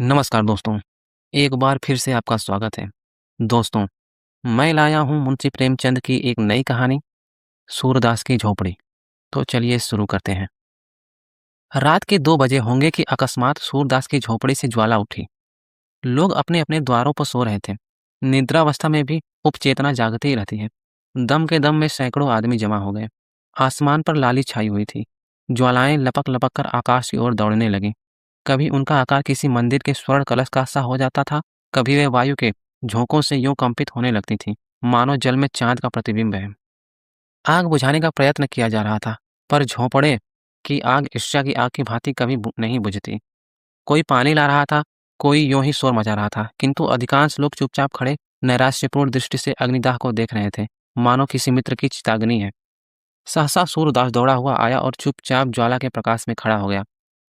नमस्कार दोस्तों, एक बार फिर से आपका स्वागत है। दोस्तों, मैं लाया हूँ मुंशी प्रेमचंद की एक नई कहानी, सूरदास की झोपड़ी। तो चलिए शुरू करते हैं। रात के 2 बजे होंगे कि अकस्मात सूरदास की झोपड़ी से ज्वाला उठी। लोग अपने-अपने द्वारों पर सो रहे थे। निद्रावस्था में भी उपचेतना जागती ही रहती है। दम के दम में सैकड़ों आदमी जमा हो गए। आसमान पर लाली छाई हुई थी। ज्वालाएं लपक-लपक कर आकाश की ओर दौड़ने लगीं। कभी उनका आकार किसी मंदिर के स्वर्ण कलश का सा हो जाता था, कभी वे वायु के झोंकों से यूं कंपित होने लगती थीं, मानो जल में चांद का प्रतिबिंब है। आग बुझाने का प्रयत्न किया जा रहा था, पर झोंपड़े की आग ईर्ष्या की आग की भांति कभी नहीं बुझती। कोई पानी ला रहा था, कोई यूं ही शोर मचा रहा था, किंतु अधिकांश लोग चुपचाप खड़े नैराश्यपूर्ण दृष्टि से अग्निदाह को देख रहे थे, मानो किसी मित्र की चिताग्नि है। सहसा सूरदास दौड़ा हुआ आया और चुपचाप ज्वाला के प्रकाश में खड़ा हो गया।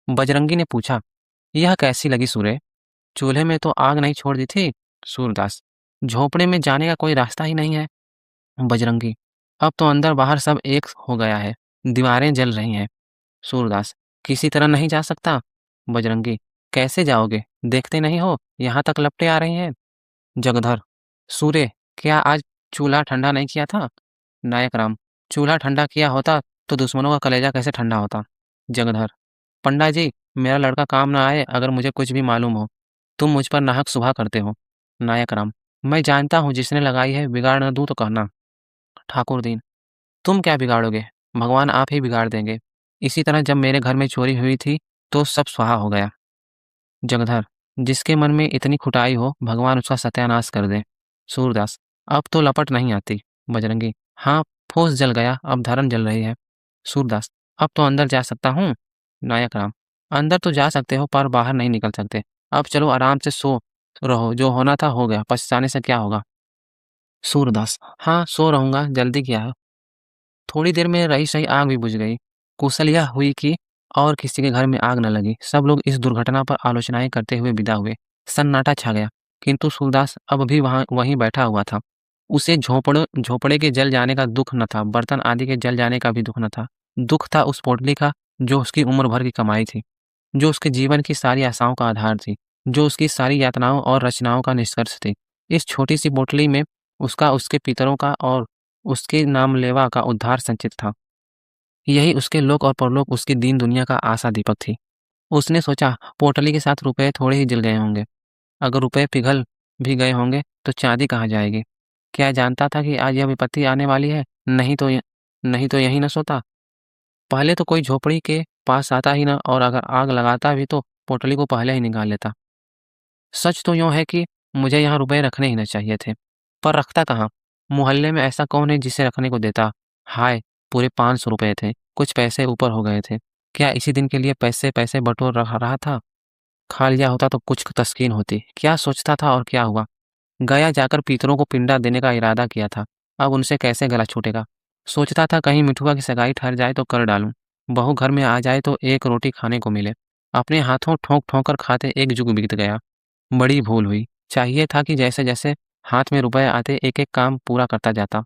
बजरंगी ने पूछा, यह कैसी लगी सूर्य? चूल्हे में तो आग नहीं छोड़ दी थी। सूरदास, झोपड़े में जाने का कोई रास्ता ही नहीं है। बजरंगी, अब तो अंदर बाहर सब एक हो गया है, दीवारें जल रही हैं। सूरदास, किसी तरह नहीं जा सकता। बजरंगी, कैसे जाओगे? देखते नहीं हो यहाँ तक लपटें आ रही हैं। जगधर, सूर्य, क्या आज चूल्हा ठंडा नहीं किया था? नायक राम, चूल्हा ठंडा किया होता तो दुश्मनों का कलेजा कैसे ठंडा होता? जगधर, पंडा जी, मेरा लड़का काम ना आए अगर मुझे कुछ भी मालूम हो। तुम मुझ पर नाहक सुबह करते हो। नायक राम, मैं जानता हूँ जिसने लगाई है, बिगाड़ न दूँ तो कहना। ठाकुर दीन, तुम क्या बिगाड़ोगे? भगवान आप ही बिगाड़ देंगे। इसी तरह जब मेरे घर में चोरी हुई थी तो सब स्वाहा हो गया। जगधर, जिसके मन में इतनी खुटाई हो, भगवान उसका सत्यानाश कर दे। सूरदास, अब तो लपट नहीं आती। बजरंगी, हाँ, फूस जल गया, अब धर्म जल रही है। सूरदास, अब तो अंदर जा सकता हूँ? नायक राम, अंदर तो जा सकते हो पर बाहर नहीं निकल सकते। अब चलो आराम से सो रहो, जो होना था हो गया, पछताने से क्या होगा? सूरदास, हाँ, सो रहूंगा, जल्दी क्या है? थोड़ी देर में रही सही आग भी बुझ गई। कुशल यह हुई कि और किसी के घर में आग न लगी। सब लोग इस दुर्घटना पर आलोचनाएं करते हुए विदा हुए। सन्नाटा छा गया, किंतु सूरदास अब भी वहीं बैठा हुआ था। उसे झोपड़े के जल जाने का दुख न था, बर्तन आदि के जल जाने का भी दुख न था। दुख था उस पोटली का, जो उसकी उम्र भर की कमाई थी, जो उसके जीवन की सारी आशाओं का आधार थी, जो उसकी सारी यातनाओं और रचनाओं का निष्कर्ष थी। इस छोटी सी पोटली में उसका, उसके पितरों का और उसके नामलेवा का उद्धार संचित था। यही उसके लोक और परलोक, उसकी दीन दुनिया का आशा दीपक थी। उसने सोचा, पोटली के साथ रुपए थोड़े ही जल गए होंगे। अगर रुपए पिघल भी गए होंगे तो चांदी कहाँ जाएगी? क्या जानता था कि आज यह विपत्ति आने वाली है? नहीं तो यहीं न सोता। पहले तो कोई झोपड़ी के पास आता ही न, और अगर आग लगाता भी तो पोटली को पहले ही निकाल लेता। सच तो यूँ है कि मुझे यहाँ रुपए रखने ही न चाहिए थे, पर रखता कहाँ? मोहल्ले में ऐसा कौन है जिसे रखने को देता? हाय! पूरे 500 रुपए थे, कुछ पैसे ऊपर हो गए थे। क्या इसी दिन के लिए पैसे-पैसे बटोर रहा था? खा लिया होता तो कुछ तस्कीन होती। क्या सोचता था और क्या हुआ? गया जाकर पितरों को पिंडा देने का इरादा किया था। अब उनसे कैसे गला छूटेगा? सोचता था कहीं मिठुआ की सगाई ठहर जाए तो कर डालूं। बहू घर में आ जाए तो एक रोटी खाने को मिले। अपने हाथों ठोंक-ठोंक कर खाते एक जुग बीत गया। बड़ी भूल हुई। चाहिए था कि जैसे-जैसे हाथ में रुपए आते एक-एक काम पूरा करता जाता।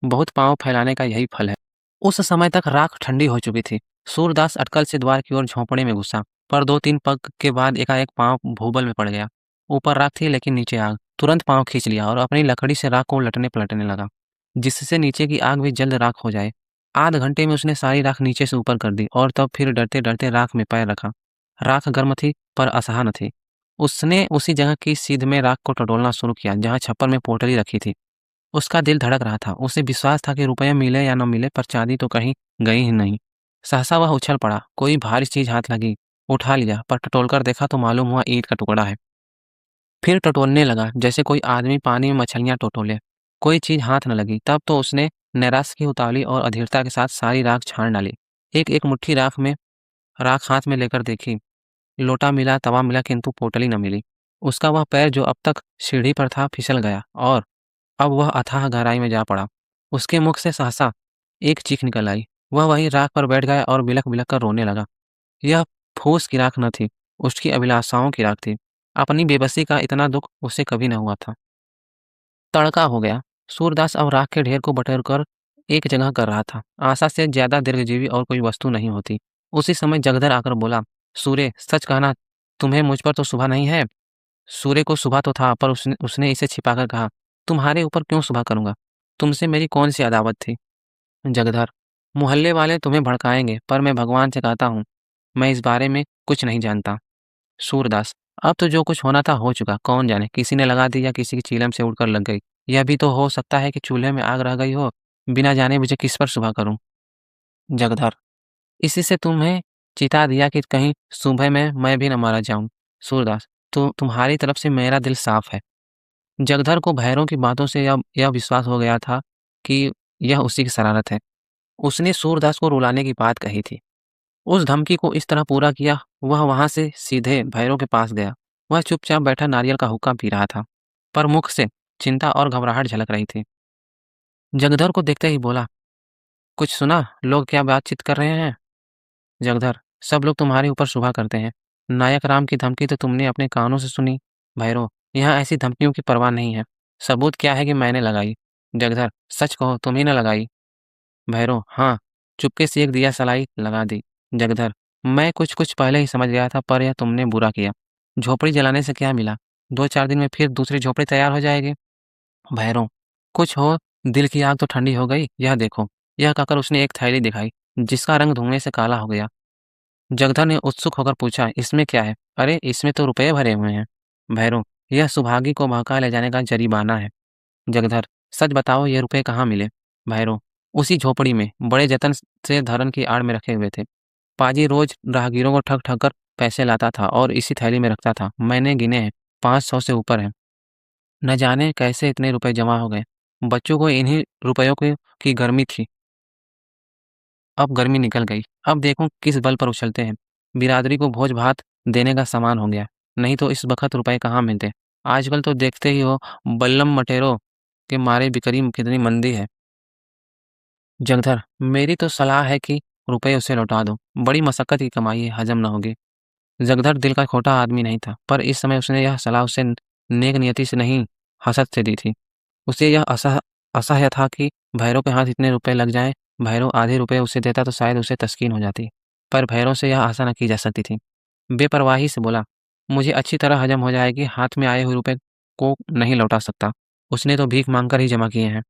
बहुत पाँव फैलाने का यही फल है। उस समय तक राख ठंडी हो चुकी थी। सूरदास अटकल से द्वार की ओर झोंपड़े में घुसा, पर 2-3 पग के बाद एकाएक पाँव भूबल में पड़ गया। ऊपर राख थी लेकिन नीचे आग। तुरंत पाँव खींच लिया और अपनी लकड़ी से राख को उलटने-पलटने लगा, जिससे नीचे की आग भी जल्द राख हो जाए। आध घंटे में उसने सारी राख नीचे से ऊपर कर दी और तब फिर डरते-डरते राख में पैर रखा। राख गर्म थी पर असहा न थी। उसने उसी जगह की सीध में राख को टटोलना शुरू किया जहाँ छप्पर में पोटली रखी थी। उसका दिल धड़क रहा था। उसे विश्वास था कि रुपया मिले या न मिले, पर चांदी तो कहीं गई ही नहीं। सहसा वह उछल पड़ा। कोई भारी चीज हाथ लगी, उठा लिया, पर टटोलकर देखा तो मालूम हुआ ईंट का टुकड़ा है। फिर टटोलने लगा जैसे कोई आदमी पानी में मछलियां टटोले। कोई चीज हाथ न लगी। तब तो उसने नैराश्य की उतावली और अधीरता के साथ सारी राख छान डाली। एक एक मुट्ठी राख हाथ में लेकर देखी। लोटा मिला, तवा मिला, किंतु पोटली न मिली। उसका वह पैर जो अब तक सीढ़ी पर था फिसल गया और अब वह अथाह गहराई में जा पड़ा। उसके मुख से सहसा एक चीख निकल आई। वह वहीं राख पर बैठ गया और बिलख-बिलख कर रोने लगा। यह फूस की राख न थी, उसकी अभिलाषाओं की राख थी। अपनी बेबसी का इतना दुःख उसे कभी न हुआ था। तड़का हो गया। सूरदास अब राख के ढेर को बटोरकर एक जगह कर रहा था। आशा से ज्यादा दीर्घजीवी और कोई वस्तु नहीं होती। उसी समय जगधर आकर बोला, सूर्य, सच कहना, तुम्हें मुझ पर तो शुभा नहीं है। सूर्य को शुभा तो था, पर उसने उसने इसे छिपाकर कहा, तुम्हारे ऊपर क्यों शुभा करूंगा? तुमसे मेरी कौन सी अदावत थी? जगधर, मोहल्ले वाले तुम्हें भड़काएंगे, पर मैं भगवान से कहता हूँ, मैं इस बारे में कुछ नहीं जानता। सूरदास, अब तो जो कुछ होना था हो चुका, कौन जाने किसी ने लगा दी या किसी की चीलम से उड़कर लग गई। यह भी तो हो सकता है कि चूल्हे में आग रह गई हो, बिना जाने मुझे किस पर शुभा करूं? जगधर, इसी से तुम्हें चिता दिया कि कहीं सुबह में मैं भी न मारा जाऊं। सूरदास, तो तुम्हारी तरफ से मेरा दिल साफ है। जगधर को भैरों की बातों से यह विश्वास हो गया था कि यह उसी की शरारत है। उसने सूरदास को रुलाने की बात कही थी। उस धमकी को इस तरह पूरा किया, वह वहां से सीधे भैरों के पास गया। वह चुपचाप बैठा नारियल का हुक्का पी रहा था, पर मुख से चिंता और घबराहट झलक रही थी। जगधर को देखते ही बोला, कुछ सुना? लोग क्या बातचीत कर रहे हैं? जगधर, सब लोग तुम्हारे ऊपर शुभा करते हैं। नायक राम की धमकी तो तुमने अपने कानों से सुनी। भैरव, यहाँ ऐसी धमकियों की परवाह नहीं है। सबूत क्या है कि मैंने लगाई? जगधर, सच कहो, तुम ही ने लगाई? भैरव, हाँ, चुपके से एक दिया सलाई लगा दी। जगधर, मैं कुछ कुछ पहले ही समझ गया था, पर यह तुमने बुरा किया। झोपड़ी जलाने से क्या मिला? 2-4 दिन में फिर दूसरी झोपड़ी तैयार हो जाएगी। भैरव, कुछ हो, दिल की आग तो ठंडी हो गई। यह देखो। यह कहकर उसने एक थैली दिखाई, जिसका रंग धुएं से काला हो गया। जगधर ने उत्सुक होकर पूछा, इसमें क्या है? अरे, इसमें तो रुपये भरे हुए हैं। भैरव, यह सुभागी को बहका ले जाने का जरिमाना है। जगधर, सच बताओ, ये रुपए कहाँ मिले? भैरव, उसी झोपड़ी में, बड़े जतन से धरन की आड़ में रखे हुए थे। पाजी रोज राहगीरों को ठग ठग कर पैसे लाता था और इसी थैली में रखता था। मैंने गिने हैं, 500 से ऊपर है। न जाने कैसे इतने रुपए जमा हो गए। बच्चों को इन्हीं रुपयों की गर्मी थी। अब गर्मी निकल गई। अब देखो किस बल पर उछलते हैं। बिरादरी को भोज भात देने का सामान हो गया। नहीं तो इस वक्त रुपए कहाँ मिलते? आजकल तो देखते ही हो, बल्लम मटेरों के मारे बिक्री कितनी मंदी है। जगधर, मेरी तो सलाह है कि रुपए उसे लौटा दो। बड़ी मशक्कत की कमाई है, हजम न होगी। जगधर दिल का खोटा आदमी नहीं था, पर इस समय उसने यह सलाह उसे नेक नियति से नहीं, हसद से दी थी। उसे यह असह्य था कि भैरव के हाथ इतने रुपए लग जाएं। भैरव आधे रुपए उसे देता तो शायद उसे तस्कीन हो जाती, पर भैरव से यह आशा न की जा सकती थी। बेपरवाही से बोला, मुझे अच्छी तरह हजम हो जाएगी, हाथ में आए हुए रुपए को नहीं लौटा सकता। उसने तो भीख मांगकर ही जमा किए हैं।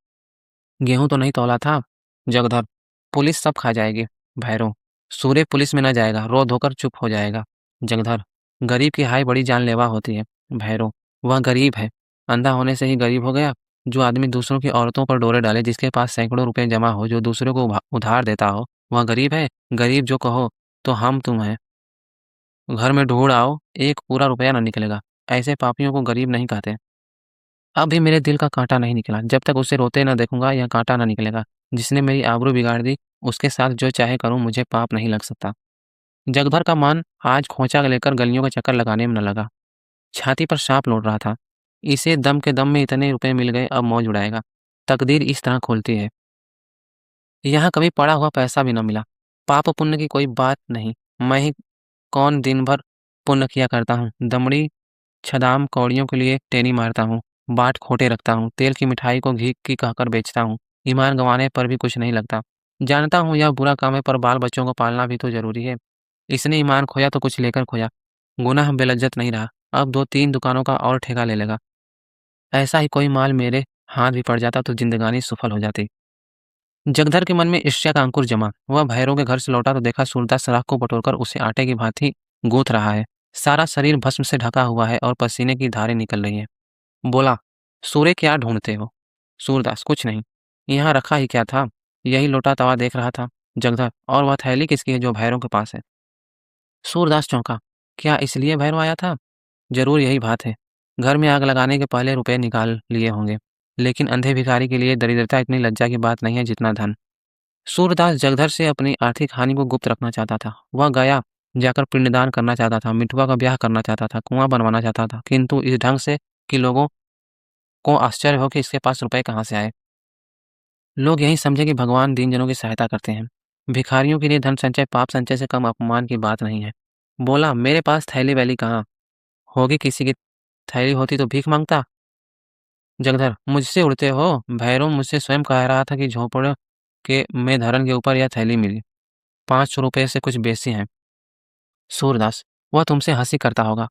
गेहूं तो नहीं तौला था। जगधर, पुलिस सब खा जाएगी। भैरव, सूर्य पुलिस में न जाएगा, रो धोकर चुप हो जाएगा। जगधर, गरीब की हाय बड़ी जानलेवा होती है। भैरव, वह गरीब है, अंधा होने से ही गरीब हो गया। जो आदमी दूसरों की औरतों पर डोरे डाले, जिसके पास सैकड़ों रुपए जमा हो, जो दूसरों को उधार देता हो, वह गरीब है? गरीब जो कहो तो हम तुम हैं। घर में ढूंढ आओ, एक पूरा रुपया न निकलेगा। ऐसे पापियों को गरीब नहीं कहते। अब भी मेरे दिल का कांटा नहीं निकला। जब तक उसे रोते न देखूंगा, यह कांटा न निकलेगा। जिसने मेरी आबरू बिगाड़ दी, उसके साथ जो चाहे करूं, मुझे पाप नहीं लग सकता। जगभर का मन आज खोंचा लेकर गलियों का चक्कर लगाने में न लगा। छाती पर सांप लौट रहा था। इसे दम के दम में इतने रुपए मिल गए, अब मौज उड़ाएगा। तकदीर इस तरह खोलती है। यहाँ कभी पड़ा हुआ पैसा भी न मिला। पाप पुण्य की कोई बात नहीं। मैं ही कौन दिन भर पुण्य किया करता हूँ। दमड़ी छदाम कौड़ियों के लिए टेनी मारता हूँ, बाट खोटे रखता हूँ, तेल की मिठाई को घी की कहकर बेचता हूँ। ईमान गंवाने पर भी कुछ नहीं लगता। जानता हूँ यह बुरा काम है, पर बाल बच्चों को पालना भी तो जरूरी है। इसने ईमान खोया तो कुछ लेकर खोया। गुनाह बेलज्जत नहीं रहा। अब 2-3 दुकानों का और ठेका ले लेगा। ऐसा ही कोई माल मेरे हाथ भी पड़ जाता तो जिंदगानी सफल हो जाती। जगधर के मन में ईर्ष्या का अंकुर जमा। वह भैरव के घर से लौटा तो देखा सूरदास सराख को बटोरकर उसे आटे की भांति गूंथ रहा है। सारा शरीर भस्म से ढका हुआ है और पसीने की धारें निकल रही हैं। बोला, सूर्य क्या ढूंढते हो? सूरदास, कुछ नहीं। यहाँ रखा ही क्या था? यही लोटा तवा देख रहा था। जगधर, और वह थैली किसकी है जो भैरव के पास है? सूरदास चौंका। क्या इसलिए भैरव आया था? जरूर यही बात है। घर में आग लगाने के पहले रुपए निकाल लिए होंगे। लेकिन अंधे भिखारी के लिए दरिद्रता इतनी लज्जा की बात नहीं है जितना धन। सूरदास जगधर से अपनी आर्थिक हानि को गुप्त रखना चाहता था। वह गया जाकर पिंडदान करना चाहता था, मिठुआ का ब्याह करना चाहता था, कुआं बनवाना चाहता था, किंतु इस ढंग से कि लोगों को आश्चर्य हो कि इसके पास रुपए कहाँ से आए। लोग यही समझे कि भगवान दीन जनों की सहायता करते हैं। भिखारियों के लिए धन संचय पाप संचय से कम अपमान की बात नहीं है। बोला, मेरे पास थैली वैली कहाँ होगी? किसी की थैली होती तो भीख मांगता। जगधर, मुझसे उड़ते हो? भैरव मुझसे स्वयं कह रहा था कि झोपड़ के में धरन के ऊपर यह थैली मिली। 500 रुपये से कुछ बेसी हैं। सूरदास, वह तुमसे हंसी करता होगा।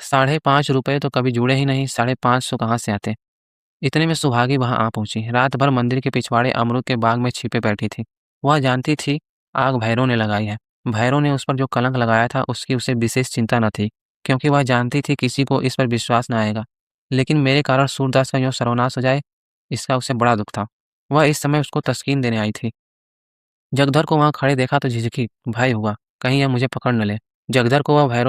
5.5 रुपये तो कभी जुड़े ही नहीं, 550 कहाँ से आते। इतने में सुहागी वहां आ पहुंची। रात भर मंदिर के पिछवाड़े अमरूद के बाग में छिपे बैठी थी। वह जानती थी आग भैरव ने लगाई है। भैरव ने उस पर जो कलंक लगाया था उसकी उसे विशेष चिंता न थी, क्योंकि वह जानती थी किसी को इस पर विश्वास न आएगा। लेकिन मेरे कारण सूरदास का यूँ सर्वनाश हो जाए, इसका उसे बड़ा दुख था। वह इस समय उसको तस्कीन देने आई थी। जगधर को वहां खड़े देखा तो झिझकी, भय हुआ कहीं यह मुझे पकड़ न ले। जगधर को वह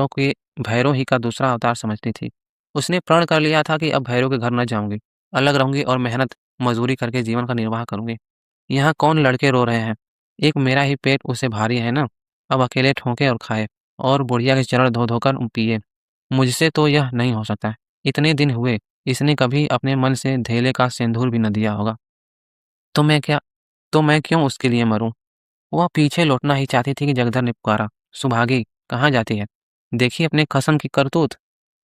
भैरव ही का दूसरा अवतार समझती थी। उसने प्रण कर लिया था कि अब भैरव के घर न जाऊंगी, अलग रहूंगी और मेहनत मजदूरी करके जीवन का निर्वाह करूंगी। यहाँ कौन लड़के रो रहे हैं, एक मेरा ही पेट उसे भारी है ना। अब अकेले ठोंके और खाए और बुढ़िया के चरण धो धोकर पिए। मुझसे तो यह नहीं हो सकता। इतने दिन हुए इसने कभी अपने मन से धेले का सिंदूर भी न दिया होगा। तो मैं क्या तो मैं क्यों उसके लिए मरूं। वह पीछे लौटना ही चाहती थी कि जगधर ने पुकारा, सुभागी कहाँ जाती है। देखी अपने खसम की करतूत।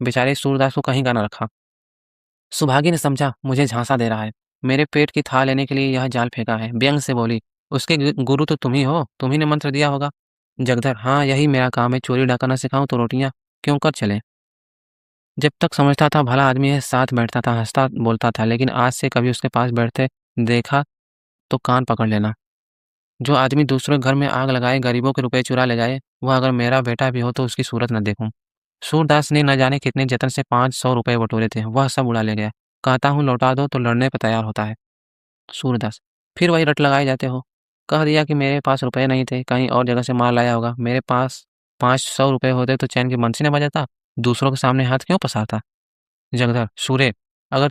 बेचारे सूरदास को कहीं का न रखा। सुभागी ने समझा मुझे झांसा दे रहा है, मेरे पेट की थाह लेने के लिए यह जाल फेंका है। व्यंग से बोली, उसके गुरु तो तुम ही हो, तुम्ही ने मंत्र दिया होगा। जगधर, हाँ यही मेरा काम है, चोरी डाका न सिखाऊं तो रोटियां क्यों कर चले। जब तक समझता था भला आदमी है, साथ बैठता था, हंसता बोलता था, लेकिन आज से कभी उसके पास बैठते देखा तो कान पकड़ लेना। जो आदमी दूसरों के घर में आग लगाए, गरीबों के रुपए चुरा ले जाए, वह अगर मेरा बेटा भी हो तो उसकी सूरत न देखूं। सूरदास ने न जाने कितने जतन से 500 रुपए बटोरे थे, वह सब उड़ा ले गया। कहता हूँ लौटा दो तो लड़ने पर तैयार होता है। सूरदास, फिर वही रट लगाए जाते हो। कह दिया कि मेरे पास रुपए नहीं थे, कहीं और जगह से माल लाया होगा। मेरे पास 500 रुपए होते तो चैन की बंसी न बजाता, दूसरों के सामने हाथ क्यों पसारता। जगधर, सूरे, अगर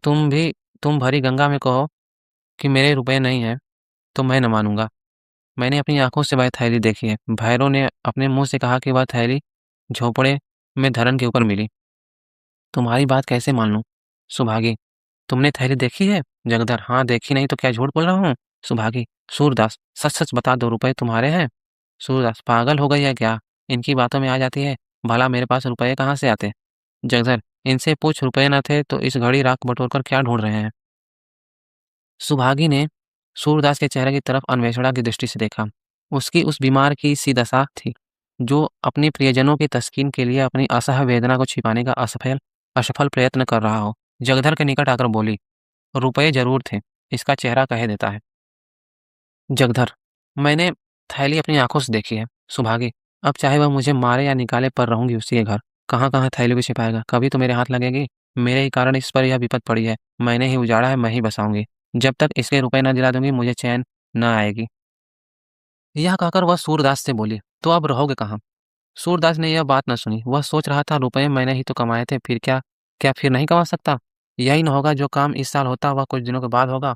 तुम भरी गंगा में कहो कि मेरे रुपए नहीं है तो मैं न मानूंगा। मैंने अपनी आंखों से वह थैली देखी है। भैरव ने अपने मुंह से कहा कि वह थैली झोपड़े में धरन के ऊपर मिली। तुम्हारी बात कैसे मान लूं। सुभागी, तुमने थैली देखी है। जगधर, हाँ देखी नहीं तो क्या झूठ बोल रहा हूँ। सुभागी, सूरदास सच सच बता दो, रुपए तुम्हारे हैं। सूरदास, पागल हो गई है क्या, इनकी बातों में आ जाती है। भला मेरे पास रुपए कहाँ से आते। जगधर, इनसे पूछ, रुपए न थे तो इस घड़ी राख बटोर कर क्या ढूंढ रहे हैं। सुभागी ने सूरदास के चेहरे की तरफ अन्वेषणा की दृष्टि से देखा। उसकी उस बीमार की सी दशा थी जो अपने प्रियजनों की तस्कीन के लिए अपनी असह्य वेदना को छिपाने का असफल असफल प्रयत्न कर रहा हो। जगधर के निकट आकर बोली, रुपए जरूर थे, इसका चेहरा कह देता है। जगधर, मैंने थैली अपनी आंखों से देखी है। सुभागी, अब चाहे वह मुझे मारे या निकाले पर रहूंगी उसी के घर। कहाँ कहाँ थैली को छिपाएगा, कभी तो मेरे हाथ लगेगी। मेरे ही कारण इस पर यह विपत पड़ी है, मैंने ही उजाड़ा है, मैं ही बसाऊंगी। जब तक इसके रुपए न दिला दूंगी मुझे चैन न आएगी। यह कहकर वह सूरदास से बोली, तो अब रहोगे कहाँ। सूरदास ने यह बात न सुनी। वह सोच रहा था, रुपए मैंने ही तो कमाए थे, फिर क्या क्या फिर नहीं कमा सकता। यही न होगा जो काम इस साल होता वह कुछ दिनों के बाद होगा।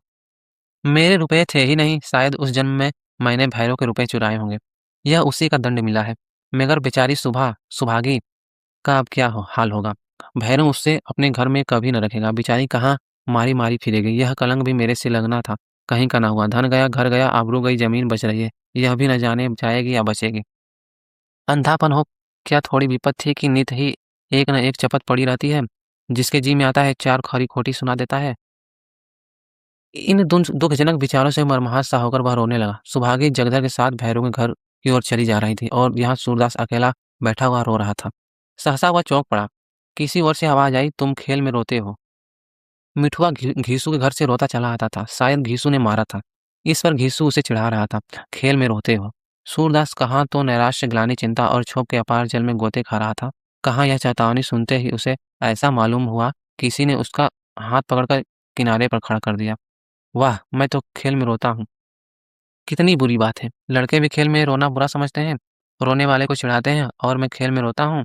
मेरे रुपए थे ही नहीं, शायद उस जन्म में मैंने भैरव के रुपए चुराए होंगे। यह उसी का दंड मिला है। मगर बेचारी सुभागी का अब क्या हाल होगा। भैरव उससे अपने घर में कभी न रखेगा। बेचारी कहाँ मारी मारी फिरेगी। यह कलंक भी मेरे से लगना था, कहीं का ना हुआ। धन गया, घर गया, आबरू गई, जमीन बच रही है, यह भी न जाने जाएगी या बचेगी। अंधापन हो क्या थोड़ी विपत थी कि नित ही एक न एक चपत पड़ी रहती है, जिसके जी में आता है चार खरी खोटी सुना देता है। इन दुखजनक विचारों से मर्माहत सा होकर वह रोने लगा। सुभागी जगधर के साथ भैरव के घर की ओर चली जा रही थी और यहाँ सूरदास अकेला बैठा हुआ रो रहा था। सहसा वह चौंक पड़ा। किसी ओर से आवाज आई, तुम खेल में रोते हो। मिठुआ घीसू के घर से रोता चला आता था। शायद घीसू ने मारा था, इस पर घीसू उसे चिढ़ा रहा था। खेल में रोते हो। सूरदास कहाँ तो नैराश्य, ग्लानि, चिंता और क्षोभ के अपार जल में गोते खा रहा था, कहाँ यह चेतावनी सुनते ही उसे ऐसा मालूम हुआ किसी ने उसका हाथ पकड़कर किनारे पर खड़ा कर दिया। वाह, मैं तो खेल में रोता हूँ। कितनी बुरी बात है। लड़के भी खेल में रोना बुरा समझते हैं, रोने वाले को चिढ़ाते हैं, और मैं खेल में रोता हूँ।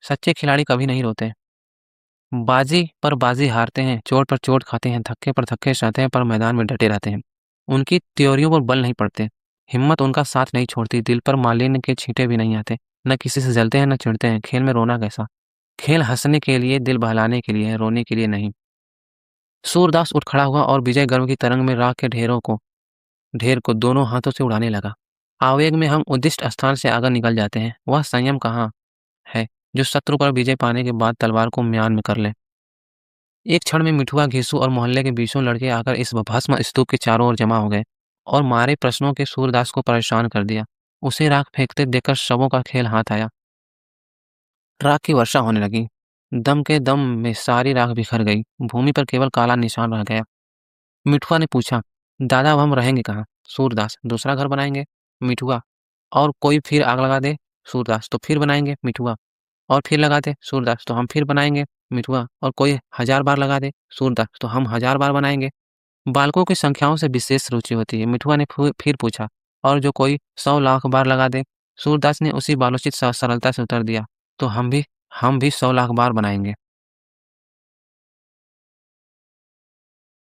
सच्चे खिलाड़ी कभी नहीं रोते। बाजी पर बाजी हारते हैं, चोट पर चोट खाते हैं, धक्के पर धक्के सहते हैं, पर मैदान में डटे रहते हैं। उनकी त्योरियों पर बल नहीं पड़ते, हिम्मत उनका साथ नहीं छोड़ती, दिल पर मालिन्य के छींटे भी नहीं आते, न किसी से जलते हैं न चिढ़ते हैं। खेल में रोना कैसा। खेल हंसने के लिए, दिल बहलाने के लिए है, रोने के लिए नहीं। सूरदास उठ खड़ा हुआ और विजय गर्व की तरंग में राख के ढेर को दोनों हाथों से उड़ाने लगा। आवेग में हम उद्दिष्ट स्थान से आगे निकल जाते हैं। वह संयम कहाँ है जो शत्रु पर विजय पाने के बाद तलवार को म्यान में कर ले। एक क्षण में मिठुआ, घीसू और मोहल्ले के बीचों लड़के आकर इस भस्म स्तूप के चारों ओर जमा हो गए और मारे प्रश्नों के सूरदास को परेशान कर दिया। उसे राख फेंकते देखकर शवों का खेल हाथ आया। राख की वर्षा होने लगी। दम के दम में सारी राख बिखर गई। भूमि पर केवल काला निशान रह गया। मिठुआ ने पूछा, दादा अब हम रहेंगे कहाँ? सूरदास, दूसरा घर बनाएंगे। मिठुआ, और कोई फिर आग लगा दे? सूरदास, तो फिर बनाएंगे। मिठुआ, और फिर लगा दे? सूरदास, तो हम फिर बनाएंगे। मिठुआ, और कोई 1000 बार लगा दे? सूरदास, तो हम 1000 बार बनाएंगे। बालकों की संख्याओं से विशेष रुचि होती है। मिठुआ ने फिर पूछा, और जो कोई 100 लाख बार लगा दे? सूरदास ने उसी बालोचित सरलता से उत्तर दिया, तो हम भी 100 लाख बार बनाएंगे।